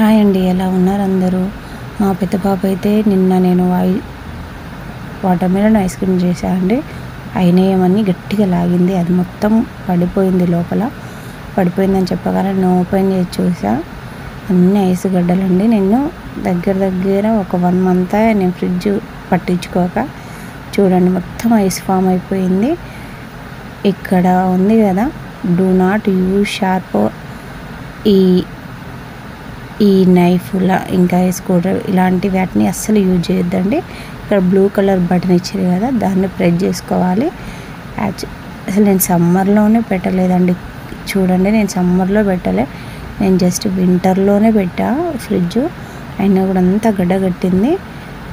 Hi అండి, ఎలా ఉన్నారు అందరూ? మా పెద్ద పాప అయితే నిన్న నేను వాటర్ మిలన్ ఐస్ క్రీమ్ చేశా అండి. అయినాయేమని గట్టిగా లాగింది, అది మొత్తం పడిపోయింది. లోపల పడిపోయిందని చెప్పగానే నేను ఓపెన్ చేసి చూసా, అన్ని ఐస్ గడ్డలండి. నేను దగ్గర ఒక 1 month నేను ఫ్రిడ్జ్ పట్టించుకోక చూడండి మొత్తం ఐస్ ఫామ్ అయిపోయింది. ఇక్కడ ఉంది కదా, డూ నాట్ యూజ్ షార్ప్, ఈ నైఫ్లా ఇంకా స్క్రూ ఇలాంటి వాటిని అస్సలు యూజ్ చేయొద్దండి. ఇక్కడ బ్లూ కలర్ బటన్ ఇచ్చారు కదా, దాన్ని ప్రెస్ చేసుకోవాలి. అసలు నేను సమ్మర్లోనే పెట్టలేదండి. చూడండి, నేను సమ్మర్లో పెట్టలే, నేను జస్ట్ వింటర్లోనే పెట్టా ఫ్రిడ్జ్. అయినా కూడా అంతా గడ్డగట్టింది.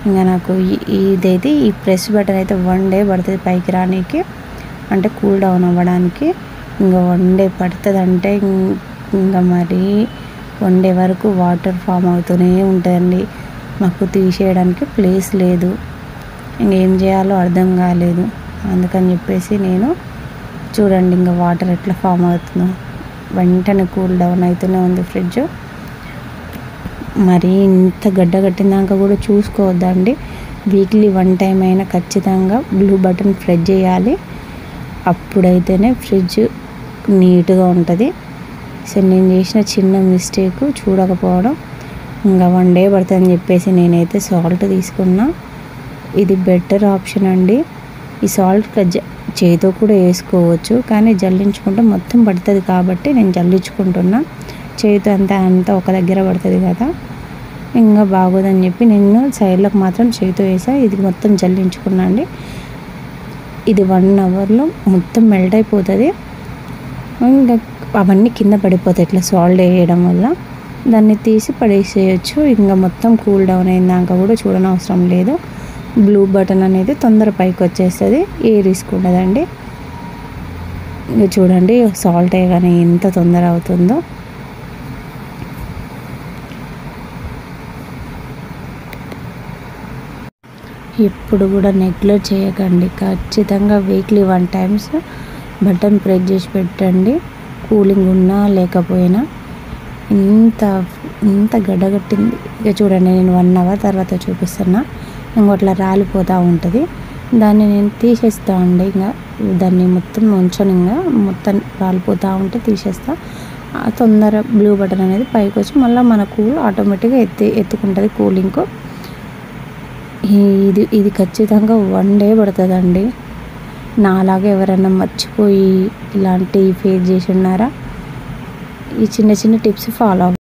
ఇంకా నాకు ఇదైతే ఈ ప్రెస్ బటన్ అయితే 1 day పడుతుంది పైకి రానికి, అంటే కూల్ డౌన్ అవ్వడానికి. ఇంకా 1 day పడుతుంది అంటే ఇంకా మరి 1 day వరకు వాటర్ ఫామ్ అవుతూనే ఉంటుందండి. మాకు తీసేయడానికి ప్లేస్ లేదు, ఇంకేం చేయాలో అర్థం కాలేదు. అందుకని చెప్పేసి నేను చూడండి ఇంకా వాటర్ ఎట్లా ఫామ్ అవుతుందో, వెంటనే కూల్ డౌన్ అవుతూనే ఉంది ఫ్రిడ్జ్. మరి ఇంత గడ్డ కట్టినాక కూడా చూసుకోవద్దండి. వీక్లీ 1 time అయినా ఖచ్చితంగా బ్లూ బటన్ ప్రెస్ చేయాలి, అప్పుడైతేనే ఫ్రిడ్జ్ నీట్గా ఉంటుంది. సో నేను చేసిన చిన్న మిస్టేక్ చూడకపోవడం. ఇంకా 1 day పడుతుందని చెప్పేసి నేనైతే సాల్ట్ తీసుకున్నా. ఇది బెటర్ ఆప్షన్ అండి. ఈ సాల్ట్ చేతితో కూడా వేసుకోవచ్చు, కానీ జల్లించుకుంటే మొత్తం పడుతుంది కాబట్టి నేను జల్లించుకుంటున్నా. చేతితో అంతా ఒక దగ్గర పడుతుంది కదా, ఇంకా బాగోదని చెప్పి నేను సైడ్లకు మాత్రం చేతితో వేసా. ఇది మొత్తం జల్లించుకున్నా అండి. ఇది 1 hourలో మొత్తం మెల్ట్ అయిపోతుంది. ఇంకా అవన్నీ కింద పడిపోతాయి ఇట్లా సాల్ట్ వేయడం వల్ల. దాన్ని తీసి పడేసేయచ్చు. ఇంకా మొత్తం కూల్ డౌన్ అయిందాక కూడా చూడనవసరం లేదు. బ్లూ బటన్ అనేది తొందర పైకి వచ్చేస్తుంది, ఏ రిస్క్ ఉండదండి. ఇంకా చూడండి సాల్ట్ వేయగానే ఎంత తొందర అవుతుందో. ఎప్పుడు కూడా నెగ్లెక్ట్ చేయకండి. ఖచ్చితంగా వీక్లీ 1 time బటన్ ప్రెస్ చేసి పెట్టండి, కూలింగ్ ఉన్నా లేకపోయినా. ఇంత గడ్డగట్టింది. ఇక చూడండి, నేను 1 hour తర్వాత చూపిస్తున్నా. ఇంకోట్లా రాలిపోతూ ఉంటుంది. దాన్ని నేను తీసేస్తా అండి. ఇంకా దాన్ని మొత్తం ఉంచను, ఇంకా మొత్తం రాలిపోతూ ఉంటే తీసేస్తా. తొందర బ్లూ బటన్ అనేది పైకి వచ్చి మళ్ళీ మన కూల్ ఆటోమేటిక్గా ఎత్తుకుంటుంది కూలింగ్కు. ఇది ఖచ్చితంగా 1 day పడుతుందండి. నాలాగా ఎవరైనా మర్చిపోయి ఇలాంటి ఫేస్ చేసి ఉన్నారా? ఈ చిన్న టిప్స్ ఫాలో